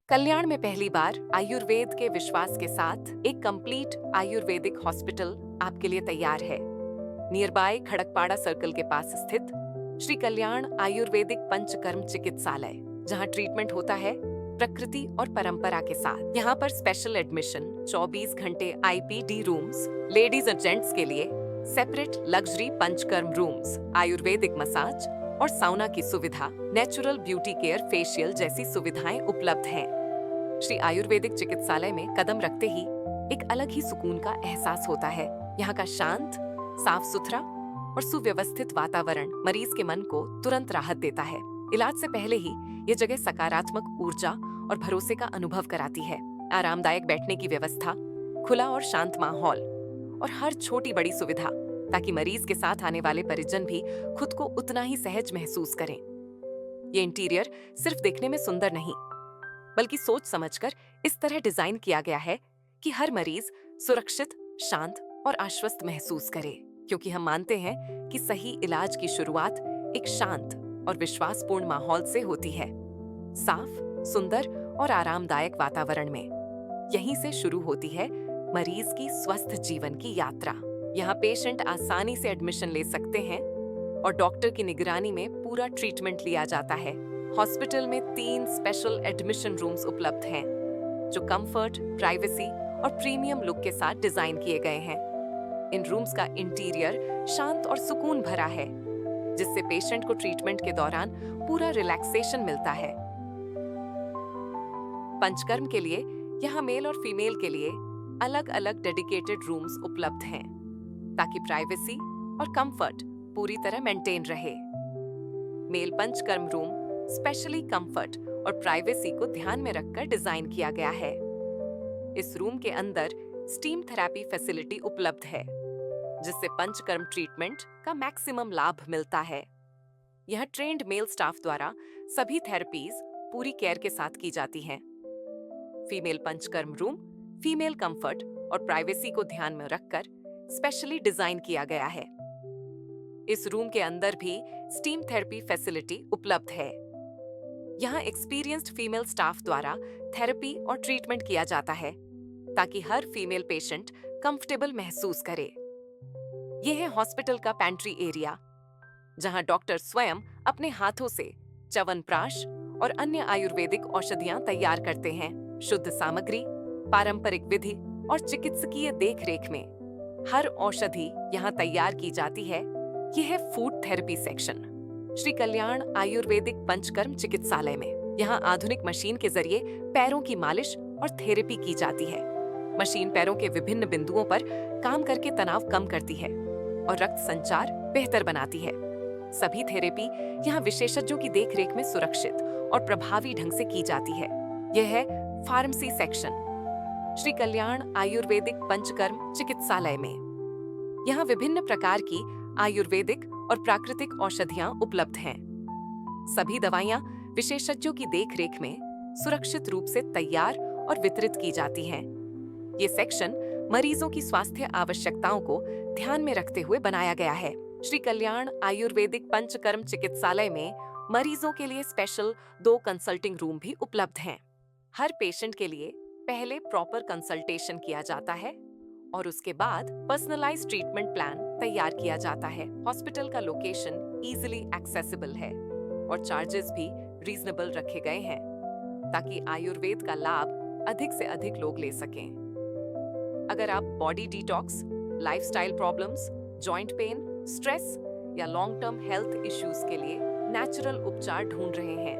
कल्याण में पहली बार आयुर्वेद के विश्वास के साथ एक कंप्लीट आयुर्वेदिक हॉस्पिटल आपके लिए तैयार है। नियर बाय खड़कपाड़ा सर्कल के पास स्थित श्री कल्याण आयुर्वेदिक पंचकर्म चिकित्सालय, जहां ट्रीटमेंट होता है प्रकृति और परंपरा के साथ। यहाँ पर स्पेशल एडमिशन, 24 घंटे आईपीडी रूम्स, लेडीज और जेंट्स के लिए separate luxury panchakarma rooms, Ayurvedic massage और साउना की सुविधा, नेचुरल ब्यूटी केयर, फेशियल जैसी सुविधाएं उपलब्ध हैं। श्री आयुर्वेदिक चिकित्सालय में कदम रखते ही एक अलग ही सुकून का एहसास होता है। यहाँ का शांत, साफ सुथरा और सुव्यवस्थित वातावरण मरीज के मन को तुरंत राहत देता है। इलाज से पहले ही ये जगह सकारात्मक ऊर्जा और भरोसे का अनुभव कराती है। आरामदायक बैठने की व्यवस्था, खुला और शांत माहौल और हर छोटी बड़ी सुविधा, ताकि मरीज के साथ आने वाले परिजन भी खुद को उतना ही सहज महसूस करें। ये इंटीरियर सिर्फ देखने में सुंदर नहीं, बल्कि सोच समझकर इस तरह डिजाइन किया गया है कि हर मरीज सुरक्षित, शांत और आश्वस्त महसूस करे, क्योंकि हम मानते हैं कि सही इलाज की शुरुआत एक शांत और विश्वासपूर्ण माहौल से होती है। साफ, सुंदर और आरामदायक वातावरण में यहीं से शुरू होती है मरीज की स्वस्थ जीवन की यात्रा। यहाँ पेशेंट आसानी से एडमिशन ले सकते हैं और डॉक्टर की निगरानी में पूरा ट्रीटमेंट लिया जाता है। हॉस्पिटल में 3 स्पेशल एडमिशन रूम्स उपलब्ध हैं, जो कंफर्ट, प्राइवेसी और प्रीमियम लुक के साथ डिजाइन किए गए हैं। इन रूम्स का इंटीरियर शांत और सुकून भरा है, जिससे पेशेंट को ट्रीटमेंट के दौरान पूरा रिलैक्सेशन मिलता है। पंचकर्म के लिए यहाँ मेल और फीमेल के लिए अलग अलग डेडिकेटेड रूम्स उपलब्ध हैं, ताकि प्राइवेसी और कंफर्ट पूरी तरह मेंटेन रहे। Male panchakarma room specially comfort और प्राइवेसी को ध्यान में रखकर डिजाइन किया गया है। इस रूम के अंदर स्टीम थेरेपी फैसिलिटी उपलब्ध है, जिससे पंचकर्म ट्रीटमेंट का मैक्सिमम लाभ मिलता है। यह ट्रेन्ड मेल स्टाफ द्वारा सभी थेरेपीज पूरी केयर के साथ की जाती हैं। Female panchakarma room female comfort और प्राइवेसी को ध्यान में रखकर स्पेशली डिजाइन किया गया है। इस रूम के अंदर भी स्टीम थेरेपी फैसिलिटी उपलब्ध है। यहाँ एक्सपीरियंस्ड फीमेल स्टाफ द्वारा थेरेपी और ट्रीटमेंट किया जाता है, ताकि हर फीमेल पेशेंट कंफर्टेबल महसूस करे। यह है हॉस्पिटल का पैंट्री एरिया, जहां डॉक्टर स्वयं अपने हाथों से च्यवनप्राश और अन्य आयुर्वेदिक औषधियां तैयार करते हैं। शुद्ध सामग्री, पारंपरिक विधि और चिकित्सकीय देखरेख में हर औषधि यहाँ तैयार की जाती है। यह है food therapy section Shri Kalyan Ayurvedic panchakarma चिकित्सालय में। यहाँ आधुनिक मशीन के जरिए पैरों की मालिश और थेरेपी की जाती है। मशीन पैरों के विभिन्न बिंदुओं पर काम करके तनाव कम करती है और रक्त संचार बेहतर बनाती है। सभी थेरेपी यहाँ विशेषज्ञों की देखरेख में सुरक्षित और प्रभावी ढंग से की जाती है। यह है फार्मेसी सेक्शन श्री कल्याण आयुर्वेदिक पंचकर्म चिकित्सालय में। यहाँ विभिन्न प्रकार की आयुर्वेदिक और प्राकृतिक औषधियां उपलब्ध हैं। सभी दवाइयां विशेषज्ञों की देखरेख में सुरक्षित रूप से तैयार और वितरित की जाती हैं। ये सेक्शन मरीजों की स्वास्थ्य आवश्यकताओं को ध्यान में रखते हुए बनाया गया है। श्री कल्याण आयुर्वेदिक पंचकर्म चिकित्सालय में मरीजों के लिए स्पेशल 2 कंसल्टिंग रूम भी उपलब्ध हैं। हर पेशेंट के लिए पहले प्रॉपर कंसल्टेशन किया जाता है और उसके बाद पर्सनलाइज्ड ट्रीटमेंट प्लान तैयार किया जाता है। हॉस्पिटल का लोकेशन इजीली एक्सेसिबल है और चार्जेस भी रीजनेबल रखे गए हैं, ताकि आयुर्वेद का लाभ अधिक से अधिक लोग ले सकें। अगर आप body detox, lifestyle problems, joint pain, stress या लॉन्ग टर्म हेल्थ इश्यूज के लिए नेचुरल उपचार ढूंढ रहे हैं,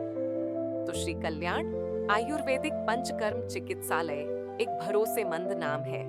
तो श्री कल्याण आयुर्वेदिक पंचकर्म चिकित्सालय एक भरोसेमंद नाम है।